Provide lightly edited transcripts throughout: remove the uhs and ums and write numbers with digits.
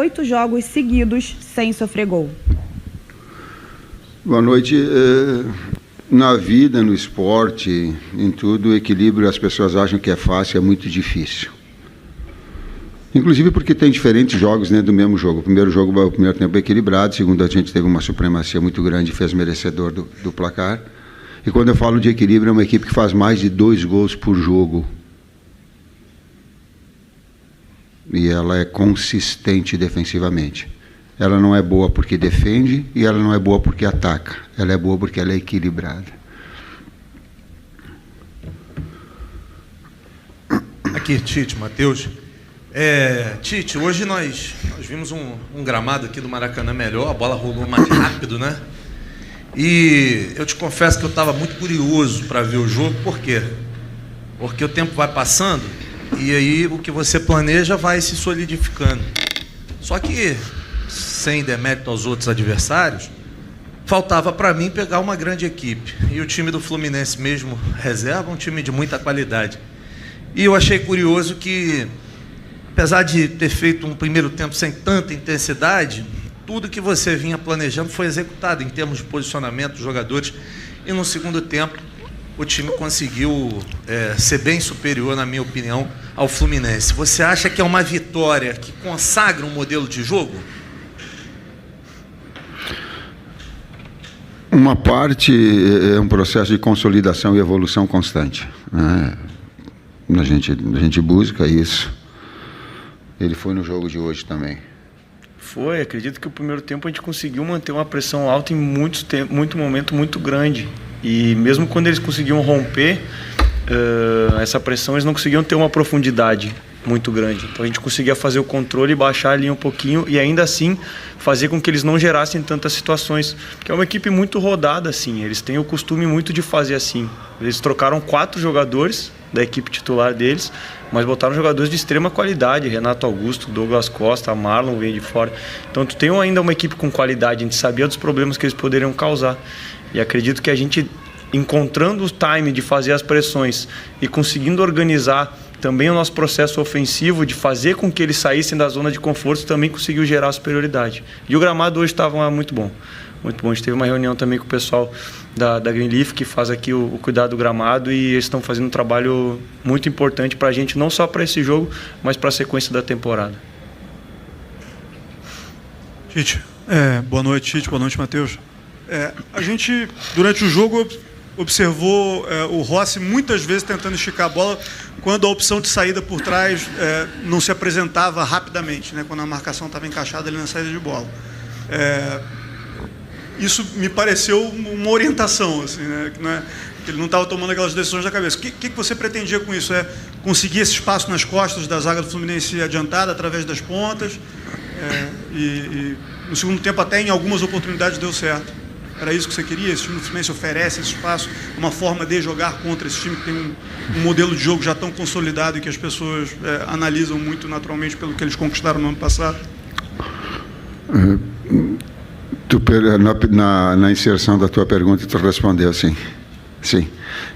8 jogos seguidos sem sofrer gol. Boa noite. Na vida, no esporte, em tudo, o equilíbrio, as pessoas acham que é fácil, é muito difícil. Inclusive porque tem diferentes jogos dentro do mesmo jogo. O primeiro tempo é equilibrado, o segundo a gente teve uma supremacia muito grande e fez merecedor do placar. E quando eu falo de equilíbrio, é uma equipe que faz mais de 2 gols por jogo. E ela é consistente defensivamente. Ela não é boa porque defende e ela não é boa porque ataca. Ela é boa porque ela é equilibrada. Aqui, Tite, Matheus. Tite, hoje nós vimos um gramado aqui do Maracanã melhor, a bola rolou mais rápido, né? E eu te confesso que eu estava muito curioso para ver o jogo. Por quê? Porque o tempo vai passando e aí o que você planeja vai se solidificando. Só que, sem demérito aos outros adversários, faltava para mim pegar uma grande equipe. E o time do Fluminense mesmo, reserva, é um time de muita qualidade. E eu achei curioso que, apesar de ter feito um primeiro tempo sem tanta intensidade, tudo que você vinha planejando foi executado em termos de posicionamento dos jogadores. E no segundo tempo, o time conseguiu ser bem superior, na minha opinião, ao Fluminense. Você acha que é uma vitória que consagra um modelo de jogo? Uma parte é um processo de consolidação e evolução constante, né? A gente busca isso. Ele foi no jogo de hoje também. Foi, acredito que o primeiro tempo a gente conseguiu manter uma pressão alta em muito momento muito grande. E mesmo quando eles conseguiam romper essa pressão, eles não conseguiam ter uma profundidade muito grande. Então a gente conseguia fazer o controle, baixar ali um pouquinho e ainda assim fazer com que eles não gerassem tantas situações. Que é uma equipe muito rodada, assim. Eles têm o costume muito de fazer assim. Eles trocaram 4 jogadores da equipe titular deles, mas botaram jogadores de extrema qualidade, Renato Augusto, Douglas Costa, Marlon veio de fora. Então tu tem ainda uma equipe com qualidade, a gente sabia dos problemas que eles poderiam causar. E acredito que a gente, encontrando o time de fazer as pressões e conseguindo organizar também o nosso processo ofensivo, de fazer com que eles saíssem da zona de conforto, também conseguiu gerar superioridade. E o gramado hoje estava muito bom. Muito bom. A gente teve uma reunião também com o pessoal da Greenleaf, que faz aqui o cuidado do gramado, e eles estão fazendo um trabalho muito importante para a gente, não só para esse jogo, mas para a sequência da temporada. Tite, boa noite, Tite, boa noite, Matheus. A gente, durante o jogo, observou o Rossi muitas vezes tentando esticar a bola quando a opção de saída por trás não se apresentava rapidamente, né, quando a marcação estava encaixada ali na saída de bola. Isso me pareceu uma orientação, assim, né? Que ele não estava tomando aquelas decisões da cabeça. O que você pretendia com isso? Conseguir esse espaço nas costas da zaga do Fluminense adiantada, através das pontas, e no segundo tempo até em algumas oportunidades deu certo. Era isso que você queria? Esse time do Fluminense oferece esse espaço, uma forma de jogar contra esse time que tem um modelo de jogo já tão consolidado e que as pessoas analisam muito naturalmente pelo que eles conquistaram no ano passado? Na inserção da tua pergunta, tu respondeu sim. Sim.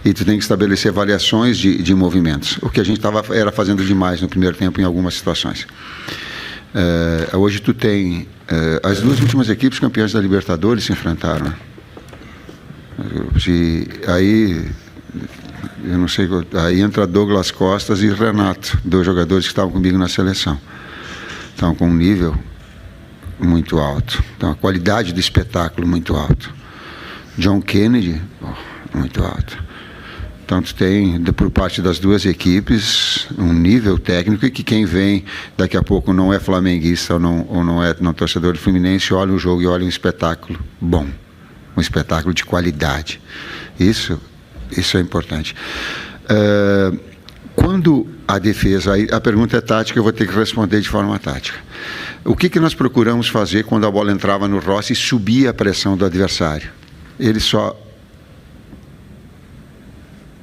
E tu tem que estabelecer variações de movimentos. O que a gente era fazendo demais no primeiro tempo em algumas situações. Hoje tu tem... as duas últimas equipes campeãs da Libertadores se enfrentaram. Aí... eu não sei... Aí entra Douglas Costas e Renato, 2 jogadores que estavam comigo na seleção. Então, com um nível muito alto. Então, a qualidade do espetáculo muito alto. John Kennedy, muito alto. Então, tu tem, por parte das duas equipes, um nível técnico, e que quem vem daqui a pouco não é flamenguista ou não é torcedor do Fluminense, olha o jogo e olha um espetáculo bom. Um espetáculo de qualidade. Isso é importante. Quando a defesa... A pergunta é tática, eu vou ter que responder de forma tática. O que nós procuramos fazer quando a bola entrava no Rossi e subia a pressão do adversário? Ele só...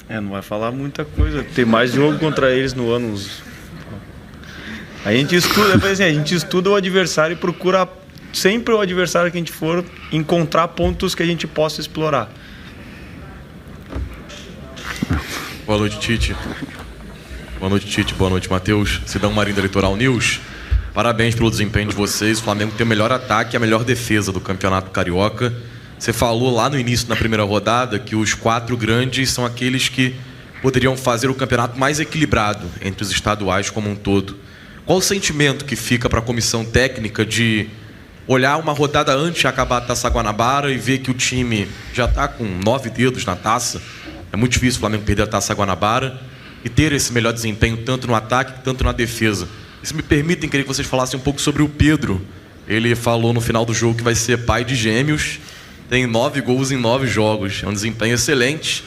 não vai falar muita coisa. Tem mais jogo contra eles no ano. A gente estuda o adversário e procura sempre o adversário que a gente for encontrar pontos que a gente possa explorar. Boa noite, Tite. Boa noite, Tite. Boa noite, Matheus. Sidão Marinho da Litoral News. Parabéns pelo desempenho de vocês. O Flamengo tem o melhor ataque e a melhor defesa do Campeonato Carioca. Você falou lá no início, na primeira rodada, que os 4 grandes são aqueles que poderiam fazer o campeonato mais equilibrado entre os estaduais como um todo. Qual o sentimento que fica para a comissão técnica de olhar uma rodada antes de acabar a Taça Guanabara e ver que o time já está com 9 dedos na taça? É muito difícil o Flamengo perder a Taça Guanabara e ter esse melhor desempenho tanto no ataque quanto na defesa. E se me permitem, queria que vocês falassem um pouco sobre o Pedro. Ele falou no final do jogo que vai ser pai de gêmeos, tem 9 gols em 9 jogos, é um desempenho excelente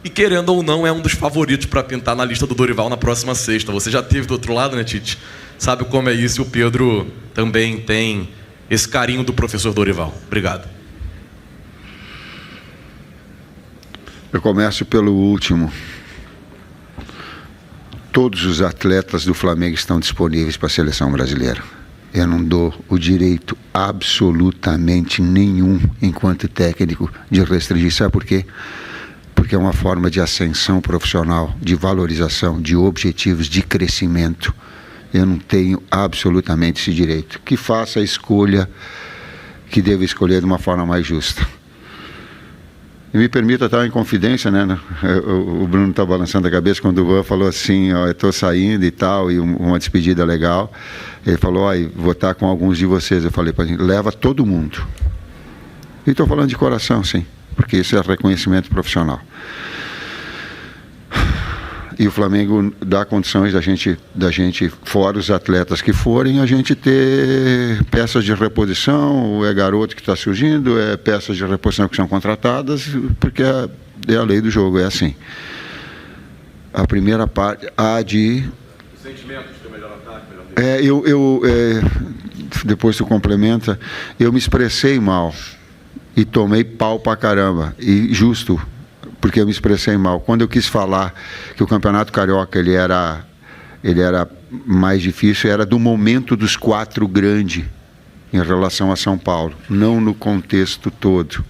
e, querendo ou não, é um dos favoritos para pintar na lista do Dorival na próxima sexta. Você já esteve do outro lado, né, Tite? Sabe como é isso, e o Pedro também tem esse carinho do professor Dorival. Obrigado. Eu começo pelo último. Todos os atletas do Flamengo estão disponíveis para a seleção brasileira. Eu não dou o direito absolutamente nenhum, enquanto técnico, de restringir. Sabe por quê? Porque é uma forma de ascensão profissional, de valorização, de objetivos, de crescimento. Eu não tenho absolutamente esse direito. Que faça a escolha que deva escolher de uma forma mais justa. E me permita estar em confidência, né? O Bruno está balançando a cabeça quando o Juan falou assim, ó, eu estou saindo e tal, e uma despedida legal. Ele falou, ó, vou estar com alguns de vocês. Eu falei para ele, leva todo mundo. E estou falando de coração, sim, porque isso é reconhecimento profissional. E o Flamengo dá condições da gente, fora os atletas que forem, a gente ter peças de reposição, é garoto que está surgindo, é peças de reposição que são contratadas, porque é a lei do jogo, é assim. A primeira parte, a de... Os sentimentos do melhor ataque, depois tu complementa, eu me expressei mal e tomei pau pra caramba, e justo, porque eu me expressei mal. Quando eu quis falar que o Campeonato Carioca ele era mais difícil, era do momento dos 4 grandes em relação a São Paulo, não no contexto todo.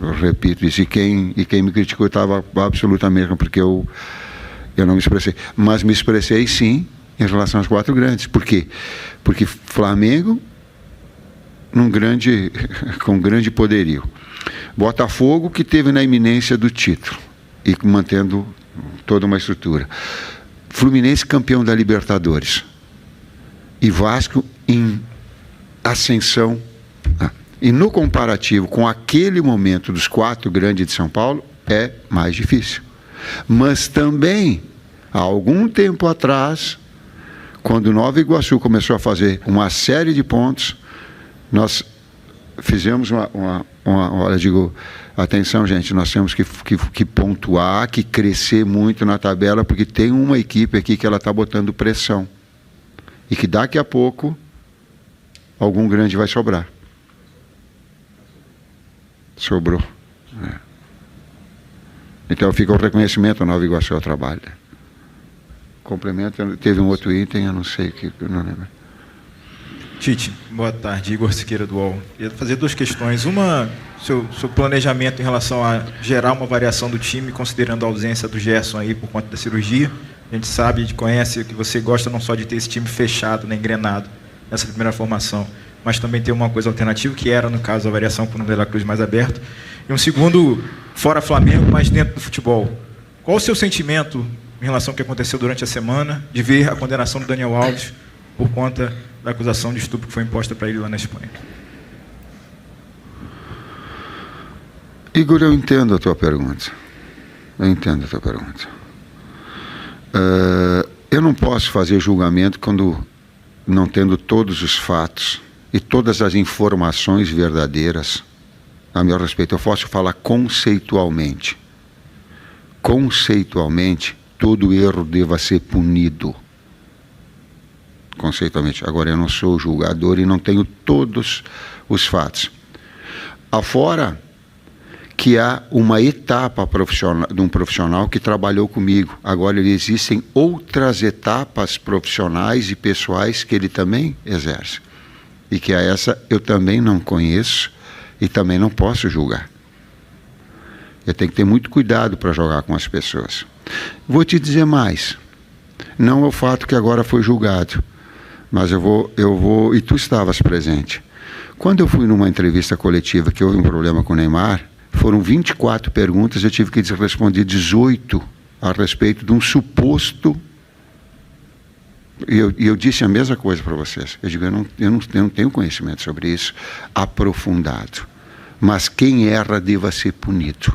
Eu repito isso, e quem me criticou estava absolutamente, porque eu não me expressei. Mas me expressei sim em relação aos 4 grandes. Por quê? Porque Flamengo com grande poderio. Botafogo, que teve na iminência do título e mantendo toda uma estrutura. Fluminense, campeão da Libertadores. E Vasco em ascensão. E no comparativo com aquele momento dos 4 grandes de São Paulo, é mais difícil. Mas também, há algum tempo atrás, quando Nova Iguaçu começou a fazer uma série de pontos, nós fizemos olha, digo, atenção, gente, nós temos que pontuar, que crescer muito na tabela, porque tem uma equipe aqui que ela está botando pressão. E que daqui a pouco, algum grande vai sobrar. Sobrou. Então fica o reconhecimento ao Nova Iguaçu ao trabalho. Complemento, teve um outro item, eu não sei, eu não lembro. Tite, boa tarde, Igor Siqueira do UOL. Queria fazer 2 questões. Uma, seu planejamento em relação a gerar uma variação do time, considerando a ausência do Gerson aí por conta da cirurgia. A gente sabe, conhece que você gosta não só de ter esse time fechado, né, engrenado, nessa primeira formação, mas também ter uma coisa alternativa, que era, no caso, a variação com o De La Cruz mais aberto. E um segundo, fora Flamengo, mas dentro do futebol. Qual o seu sentimento em relação ao que aconteceu durante a semana, de ver a condenação do Daniel Alves por conta da acusação de estupro que foi imposta para ele lá na Espanha? Igor, eu entendo a tua pergunta. Eu não posso fazer julgamento quando não tendo todos os fatos e todas as informações verdadeiras a meu respeito. Eu posso falar conceitualmente. Conceitualmente, todo erro deva ser punido. Conceitualmente. Agora, eu não sou julgador e não tenho todos os fatos. Afora que há uma etapa profissional, de um profissional que trabalhou comigo. Agora, existem outras etapas profissionais e pessoais que ele também exerce. E que a essa eu também não conheço e também não posso julgar. Eu tenho que ter muito cuidado para jogar com as pessoas. Vou te dizer mais. Não é o fato que agora foi julgado, Mas eu vou, e tu estavas presente. Quando eu fui numa entrevista coletiva que houve um problema com o Neymar, foram 24 perguntas, eu tive que responder 18 a respeito de um suposto... E eu disse a mesma coisa para vocês. Eu digo, eu não tenho conhecimento sobre isso aprofundado. Mas quem erra deva ser punido.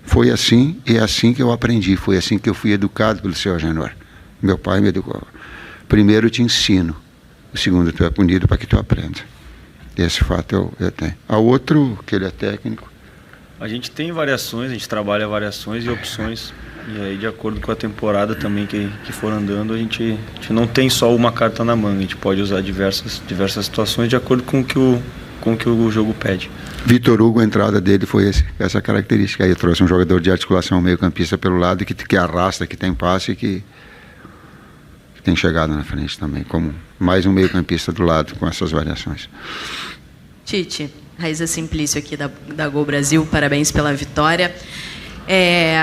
Foi assim, e é assim que eu aprendi. Foi assim que eu fui educado pelo seu Agenor. Meu pai me educou. Primeiro eu te ensino. O segundo, tu é punido para que tu aprenda. Esse fato eu tenho. A outro, que ele é técnico. A gente tem variações, a gente trabalha variações e opções. E aí, de acordo com a temporada também que for andando, a gente não tem só uma carta na manga. A gente pode usar diversas situações de acordo com o que o jogo pede. Vitor Hugo, a entrada dele foi essa característica. Aí trouxe um jogador de articulação, meio campista pelo lado, que arrasta, que tem passe e que tem chegada na frente também, como mais um meio campista do lado, com essas variações. Tite, Raíza Simplício aqui da Gol Brasil, parabéns pela vitória.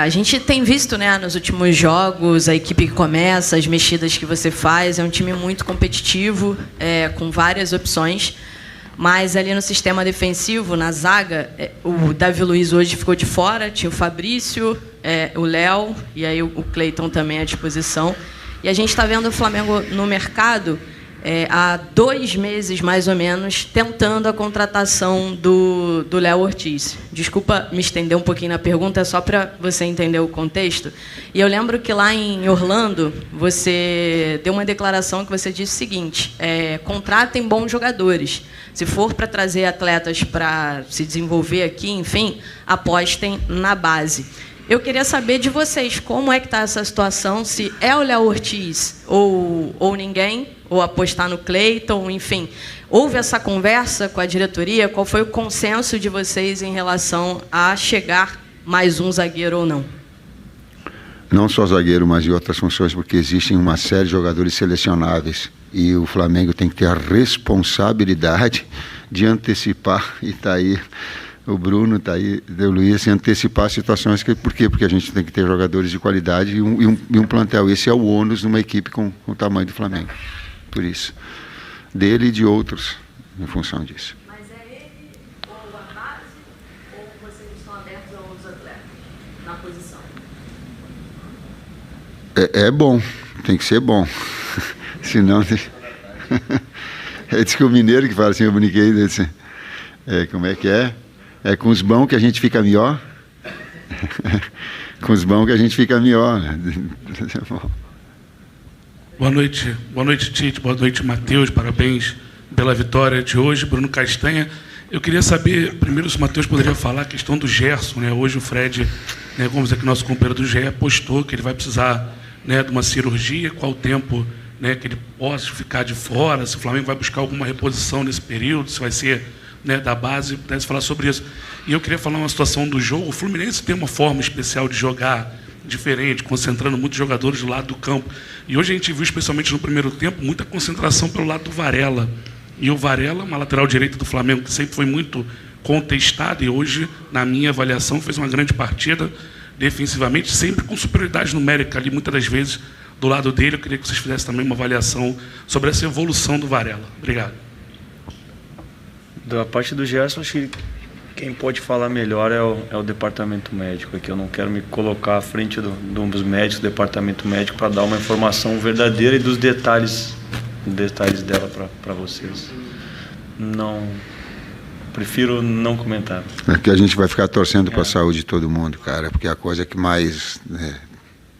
A gente tem visto, né, nos últimos jogos, a equipe que começa, as mexidas que você faz, é um time muito competitivo, com várias opções, mas ali no sistema defensivo, na zaga, o Davi Luiz hoje ficou de fora, tinha o Fabrício, o Léo, e aí o Cleiton também à disposição. E a gente está vendo o Flamengo no mercado há 2 meses, mais ou menos, tentando a contratação do Léo Ortiz. Desculpa me estender um pouquinho na pergunta, é só para você entender o contexto. E eu lembro que lá em Orlando, você deu uma declaração que você disse o seguinte, contratem bons jogadores. Se for para trazer atletas para se desenvolver aqui, enfim, apostem na base. Eu queria saber de vocês, como é que está essa situação, se é o Léo Ortiz ou ninguém, ou apostar no Cleiton, enfim. Houve essa conversa com a diretoria? Qual foi o consenso de vocês em relação a chegar mais um zagueiro ou não? Não só zagueiro, mas em outras funções, porque existem uma série de jogadores selecionáveis. E o Flamengo tem que ter a responsabilidade de antecipar, e está aí... O Bruno está aí, o Luiz, antecipar situações. Por quê? Porque a gente tem que ter jogadores de qualidade e um plantel. Esse é o ônus de uma equipe com o tamanho do Flamengo. Por isso. Dele e de outros, em função disso. Mas é ele ou a base, ou vocês estão abertos a outros atletas na posição? É bom. Tem que ser bom. Senão... Diz que o mineiro que fala assim, eu brinquei, disse, como é que é? É com os bons que a gente fica melhor. Com os bons que a gente fica melhor. Né? Boa noite, Tite. Boa noite, Matheus. Parabéns pela vitória de hoje. Bruno Castanha. Eu queria saber, primeiro, se o Matheus poderia falar a questão do Gerson. Né? Hoje o Fred, né, vamos dizer que nosso companheiro do GE postou que ele vai precisar, né, de uma cirurgia. Qual o tempo, né, que ele possa ficar de fora? Se o Flamengo vai buscar alguma reposição nesse período, se vai ser... Né, da base, pudesse falar sobre isso. E eu queria falar uma situação do jogo. O Fluminense tem uma forma especial de jogar diferente, concentrando muitos jogadores do lado do campo. E hoje a gente viu, especialmente no primeiro tempo, muita concentração pelo lado do Varela. E o Varela, uma lateral direita do Flamengo, que sempre foi muito contestado, e hoje, na minha avaliação, fez uma grande partida defensivamente, sempre com superioridade numérica ali, muitas das vezes, do lado dele. Eu queria que vocês fizessem também uma avaliação sobre essa evolução do Varela. Obrigado. Da parte do Gerson, acho que quem pode falar melhor é o departamento médico. Aqui eu não quero me colocar à frente dos médicos, do departamento médico, para dar uma informação verdadeira e dos detalhes dela para vocês. Não, prefiro não comentar. É que a gente vai ficar torcendo para a saúde de todo mundo, cara, porque é a coisa que mais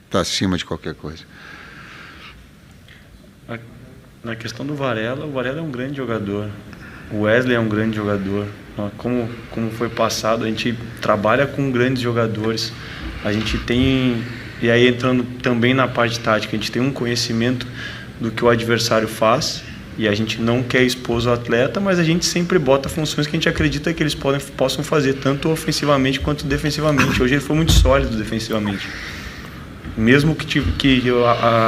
está acima de qualquer coisa. Na questão do Varela, o Varela é um grande jogador. O Wesley é um grande jogador. Como foi passado, a gente trabalha com grandes jogadores. A gente tem, e aí entrando também na parte tática, a gente tem um conhecimento do que o adversário faz e a gente não quer expor o atleta, mas a gente sempre bota funções que a gente acredita que eles possam fazer, tanto ofensivamente quanto defensivamente. Hoje ele foi muito sólido defensivamente. Mesmo que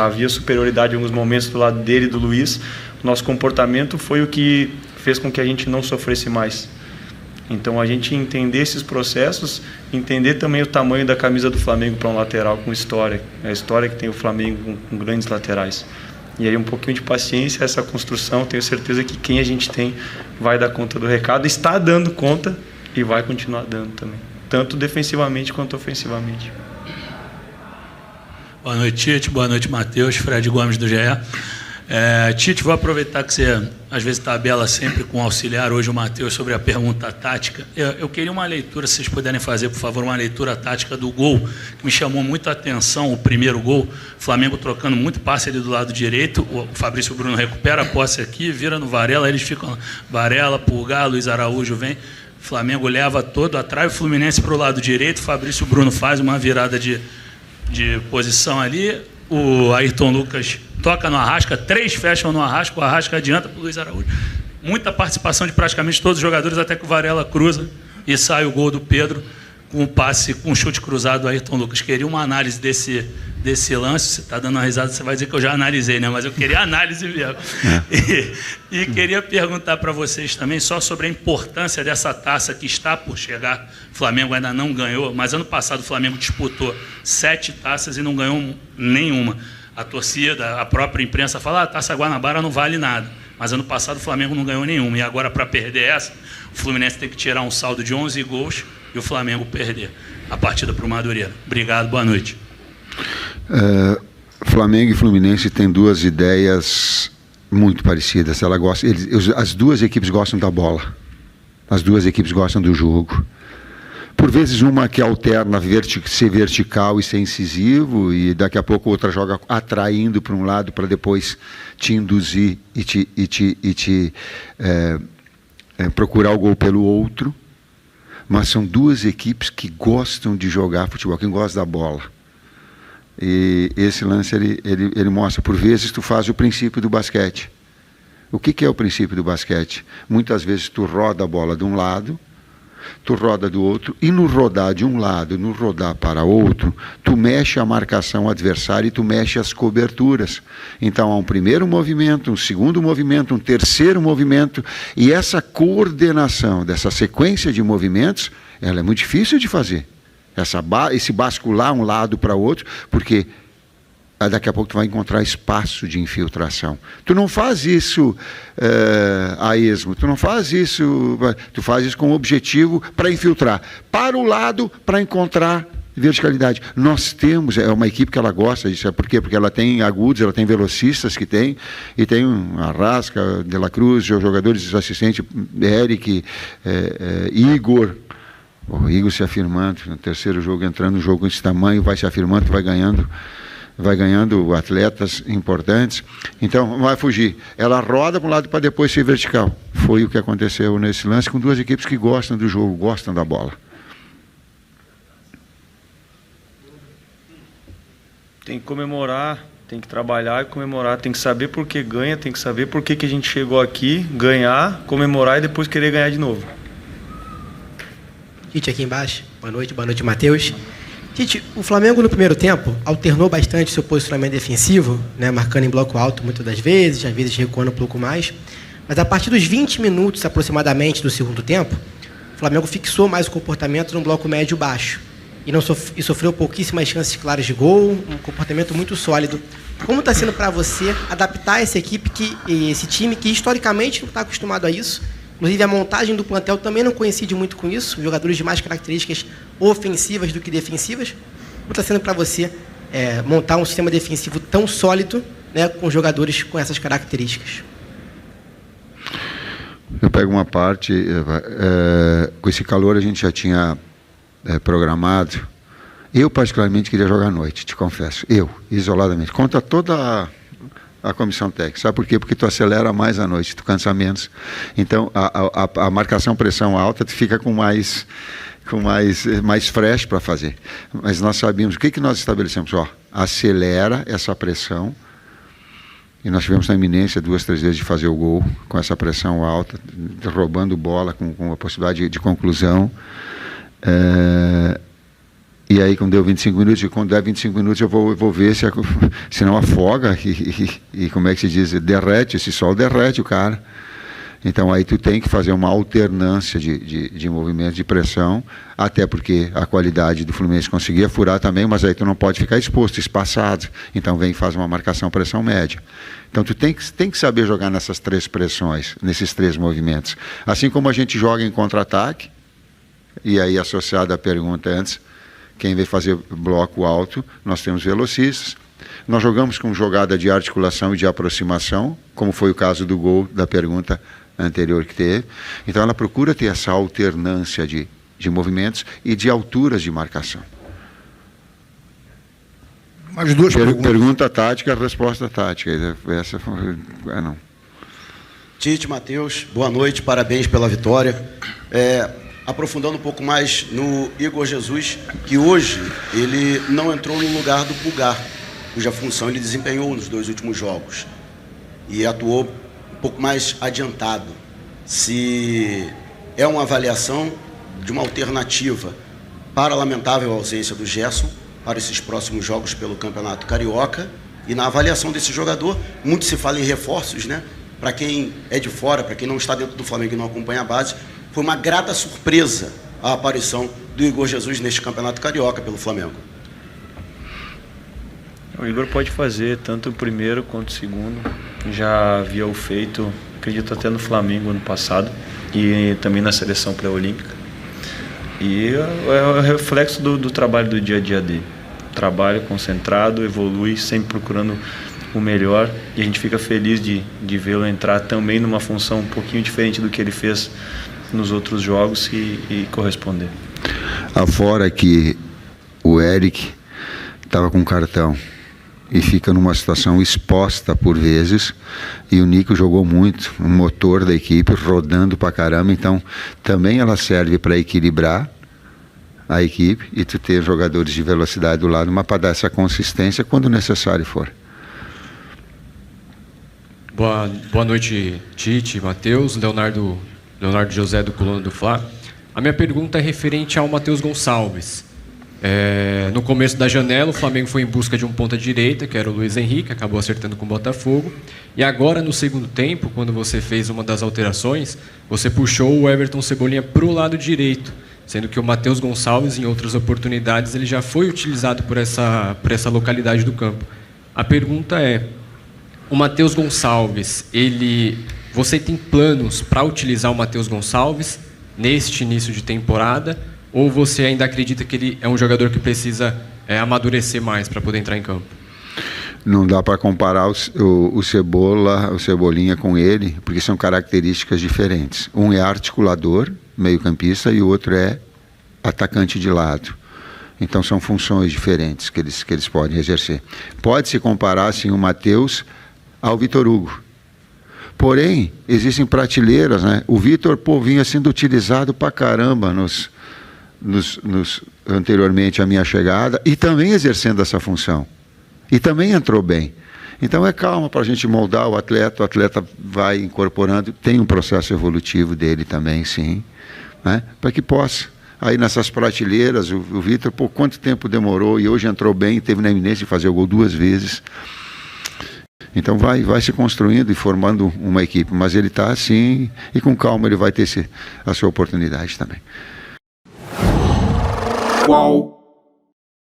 havia superioridade em alguns momentos do lado dele e do Luiz, nosso comportamento foi o que fez com que a gente não sofresse mais. Então, a gente entender esses processos, entender também o tamanho da camisa do Flamengo para um lateral com história, a história que tem o Flamengo com grandes laterais. E aí um pouquinho de paciência, essa construção, tenho certeza que quem a gente tem vai dar conta do recado, está dando conta e vai continuar dando também, tanto defensivamente quanto ofensivamente. Boa noite, Tite. Boa noite, Matheus. Fred Gomes, do GE. Tite, vou aproveitar que você, às vezes, tabela sempre com o auxiliar, hoje o Matheus, sobre a pergunta tática. Eu queria uma leitura, se vocês puderem fazer, por favor, uma leitura tática do gol, que me chamou muito a atenção, o primeiro gol, o Flamengo trocando muito passe ali do lado direito, o Fabrício Bruno recupera a posse aqui, vira no Varela, eles ficam, Varela, Pulgar, Luiz Araújo vem, o Flamengo leva todo, atrai o Fluminense para o lado direito, o Fabrício Bruno faz uma virada de posição ali, o Ayrton Lucas toca no Arrasca, 3 fecham no Arrasca, o Arrasca adianta para o Luiz Araújo. Muita participação de praticamente todos os jogadores, até que o Varela cruza e sai o gol do Pedro com um passe, com um chute cruzado do Ayrton Lucas. Queria uma análise desse lance. Você está dando uma risada, você vai dizer que eu já analisei, né? Mas eu queria análise mesmo. E queria perguntar para vocês também só sobre a importância dessa taça que está por chegar. O Flamengo ainda não ganhou, mas ano passado o Flamengo disputou 7 taças e não ganhou nenhuma. A torcida, a própria imprensa fala, a Taça Guanabara não vale nada. Mas ano passado o Flamengo não ganhou nenhuma. E agora, para perder essa, o Fluminense tem que tirar um saldo de 11 gols e o Flamengo perder a partida para o Madureira. Obrigado, boa noite. Flamengo e Fluminense têm 2 ideias muito parecidas. As 2 equipes gostam da bola. As 2 equipes gostam do jogo. Por vezes uma que alterna ser vertical e ser incisivo, e daqui a pouco outra joga atraindo para um lado para depois te induzir e te procurar o gol pelo outro. Mas são 2 equipes que gostam de jogar futebol, quem gosta da bola. E esse lance ele mostra, por vezes tu faz o princípio do basquete. O que é o princípio do basquete? Muitas vezes tu roda a bola de um lado, tu roda do outro, e no rodar de um lado, no rodar para outro, tu mexe a marcação adversária e tu mexe as coberturas. Então há um primeiro movimento, um segundo movimento, um terceiro movimento, e essa coordenação dessa sequência de movimentos, ela é muito difícil de fazer. Esse bascular um lado para outro, porque daqui a pouco tu vai encontrar espaço de infiltração. Tu não faz isso a esmo, tu faz isso com objetivo para infiltrar. Para o lado, para encontrar verticalidade. Nós temos, é uma equipe que ela gosta disso, por quê? Porque ela tem agudos, ela tem velocistas e tem Arrasca, De La Cruz, jogadores assistentes, Eric, Igor. O Igor se afirmando, no terceiro jogo, entrando no jogo com esse tamanho, vai se afirmando, vai ganhando atletas importantes. Então, não vai fugir. Ela roda para um lado para depois ser vertical. Foi o que aconteceu nesse lance com 2 equipes que gostam do jogo, gostam da bola. Tem que comemorar, tem que trabalhar e comemorar, tem que saber por que ganha, tem que saber por que a gente chegou aqui, ganhar, comemorar e depois querer ganhar de novo. Tite aqui embaixo. Boa noite, Matheus. Tite, o Flamengo no primeiro tempo alternou bastante seu posicionamento defensivo, né, marcando em bloco alto muitas das vezes, às vezes recuando um pouco mais. Mas a partir dos 20 minutos aproximadamente do segundo tempo, o Flamengo fixou mais o comportamento num bloco médio-baixo e sofreu pouquíssimas chances claras de gol, um comportamento muito sólido. Como está sendo para você adaptar esse time que historicamente não está acostumado a isso? Inclusive, a montagem do plantel também não coincide muito com isso, jogadores de mais características ofensivas do que defensivas. Como está sendo para você montar um sistema defensivo tão sólido, né, com jogadores com essas características? Eu pego uma parte, com esse calor a gente já tinha programado. Eu, particularmente, queria jogar à noite, te confesso. Eu, isoladamente. Contra toda a comissão técnica. Sabe por quê? Porque tu acelera mais à noite, tu cansa menos. Então, a marcação pressão alta, tu fica com mais fresh para fazer. Mas nós sabíamos, o que nós estabelecemos? Acelera essa pressão, e nós tivemos na iminência 2, 3 vezes de fazer o gol, com essa pressão alta, roubando bola, com a possibilidade de conclusão. E aí, quando deu 25 minutos, quando der 25 minutos, eu vou ver se não afoga e como é que se diz, derrete, esse sol derrete o cara. Então aí tu tem que fazer uma alternância de movimentos de pressão, até porque a qualidade do Fluminense conseguia furar também, mas aí tu não pode ficar exposto, espaçado. Então vem e faz uma marcação pressão média. Então tu tem que saber jogar nessas 3 pressões, nesses 3 movimentos. Assim como a gente joga em contra-ataque, e aí associado à pergunta antes, quem vai fazer bloco alto, nós temos velocistas. Nós jogamos com jogada de articulação e de aproximação, como foi o caso do gol da pergunta anterior que teve. Então ela procura ter essa alternância de movimentos e de alturas de marcação. Mais 2 perguntas. Pergunta tática, resposta tática. Essa foi... não. Tite, Matheus, boa noite, parabéns pela vitória. Aprofundando um pouco mais no Igor Jesus, que hoje ele não entrou no lugar do Pulgar, cuja função ele desempenhou nos 2 últimos jogos e atuou um pouco mais adiantado. Se é uma avaliação de uma alternativa para a lamentável ausência do Gerson para esses próximos jogos pelo Campeonato Carioca, e na avaliação desse jogador, muito se fala em reforços, né? Para quem é de fora, para quem não está dentro do Flamengo e não acompanha a base, foi uma grata surpresa a aparição do Igor Jesus neste Campeonato Carioca pelo Flamengo. O Igor pode fazer tanto o primeiro quanto o segundo. Já havia o feito, acredito até no Flamengo ano passado e também na seleção pré-olímpica. E é o reflexo do trabalho do dia a dia dele. Trabalha concentrado, evolui, sempre procurando o melhor, e a gente fica feliz de vê-lo entrar também numa função um pouquinho diferente do que ele fez nos outros jogos e corresponder. Afora que o Eric estava com cartão e fica numa situação exposta por vezes, e o Nico jogou muito, um motor da equipe, rodando pra caramba, então também ela serve para equilibrar a equipe e tu ter jogadores de velocidade do lado, mas para dar essa consistência quando necessário for. Boa noite, Tite, Matheus, Leonardo José do Coluna do Fla. A minha pergunta é referente ao Matheus Gonçalves. No começo da janela, o Flamengo foi em busca de um ponta-direita, que era o Luiz Henrique, acabou acertando com o Botafogo. E agora, no segundo tempo, quando você fez uma das alterações, você puxou o Everton Cebolinha para o lado direito, sendo que o Matheus Gonçalves, em outras oportunidades, ele já foi utilizado por essa localidade do campo. A pergunta é, o Matheus Gonçalves, você tem planos para utilizar o Matheus Gonçalves neste início de temporada, ou você ainda acredita que ele é um jogador que precisa amadurecer mais para poder entrar em campo? Não dá para comparar o Cebolinha com ele, porque são características diferentes. Um é articulador, meio-campista, e o outro é atacante de lado. Então são funções diferentes que eles podem exercer. Pode-se comparar, sim, o Matheus ao Vitor Hugo. Porém, existem prateleiras, né? O Vitor, vinha sendo utilizado pra caramba anteriormente à minha chegada, e também exercendo essa função. E também entrou bem. Então é calma para a gente moldar o atleta vai incorporando, tem um processo evolutivo dele também, sim, né? Para que possa. Aí nessas prateleiras, o Vitor, quanto tempo demorou, e hoje entrou bem, teve na iminência de fazer o gol 2 vezes. Então vai se construindo e formando uma equipe, mas ele está assim, e com calma ele vai ter a sua oportunidade também. Qual